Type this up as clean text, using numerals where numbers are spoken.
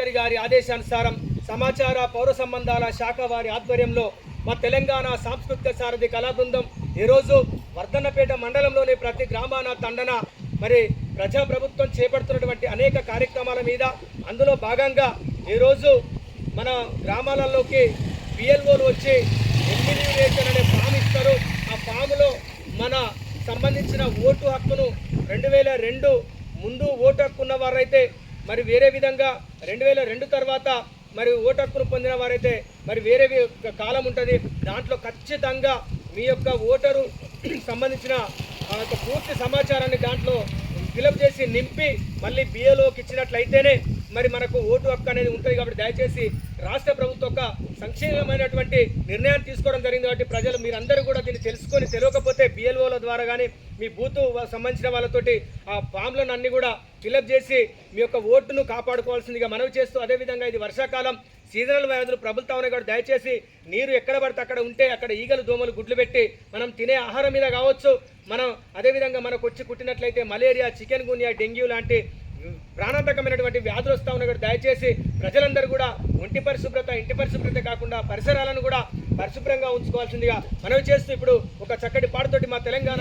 ముఖ్యమంత్రి గారి ఆదేశానుసారం సమాచార పౌర సంబంధాల శాఖ వారి ఆధ్వర్యంలో మా తెలంగాణ సాంస్కృతిక సారథి కళా బృందం ఈరోజు వర్ధన్నపేట మండలంలోని ప్రతి గ్రామాన తండన మరి ప్రజాప్రభుత్వం చేపడుతున్నటువంటి అనేక కార్యక్రమాల మీద అందులో భాగంగా ఈరోజు మన గ్రామాలలోకి పిఎల్ఓలు వచ్చి ఎన్యూమరేషన్ అనే ఫామ్ ఇస్తారు. ఆ ఫామ్లో మన సంబంధించిన ఓటు హక్కును 2002 ముందు ఓటు హక్కు ఉన్న వారైతే మరి వేరే విధంగా 2002 తర్వాత మరి ఓటు హక్కును పొందిన వారైతే మరి వేరే కాలం ఉంటుంది. దాంట్లో ఖచ్చితంగా మీ యొక్క ఓటరు సంబంధించిన పూర్తి సమాచారాన్ని దాంట్లో ఫిలప్ చేసి నింపి మళ్ళీ బిఏలోకి ఇచ్చినట్లయితేనే మరి మనకు ఓటు హక్కు అనేది ఉంటుంది. కాబట్టి దయచేసి రాష్ట్ర ప్రభుత్వం ఒక సంక్షేమమైనటువంటి నిర్ణయాన్ని తీసుకోవడం జరిగింది. కాబట్టి ప్రజలు మీరందరూ కూడా దీన్ని తెలుసుకొని తెలియకపోతే బిఎల్ఓల ద్వారా కానీ మీ బూత్ సంబంధించిన వాళ్ళతోటి ఆ ఫామ్లను అన్ని కూడా ఫిలప్ చేసి మీ యొక్క ఓటును కాపాడుకోవాల్సిందిగా మనవి చేస్తూ, అదేవిధంగా ఇది వర్షాకాలం సీజనల్ వ్యాధులు ప్రబలుతా ఉన్నాయి కాబట్టి దయచేసి నీరు ఎక్కడ పడితే అక్కడ ఉంటే అక్కడ ఈగలు దోమలు గుడ్లు పెట్టి మనం తినే ఆహారం మీద కావచ్చు, మనం అదేవిధంగా మనకు వచ్చి కుట్టినట్లయితే మలేరియా, చికెన్ గున్యా, డెంగ్యూ లాంటి ప్రాణాంతకమైనటువంటి వ్యాధులు వస్తూ ఉన్నాయి. కాబట్టి దయచేసి ప్రజలందరూ కూడా ఇంటి పరిశుభ్రత కాకుండా పరిసరాలను కూడా పరిశుభ్రంగా ఉంచుకోవాల్సిందిగా మనవి చేస్తూ ఇప్పుడు ఒక చక్కటి పాటతోటి మా తెలంగాణ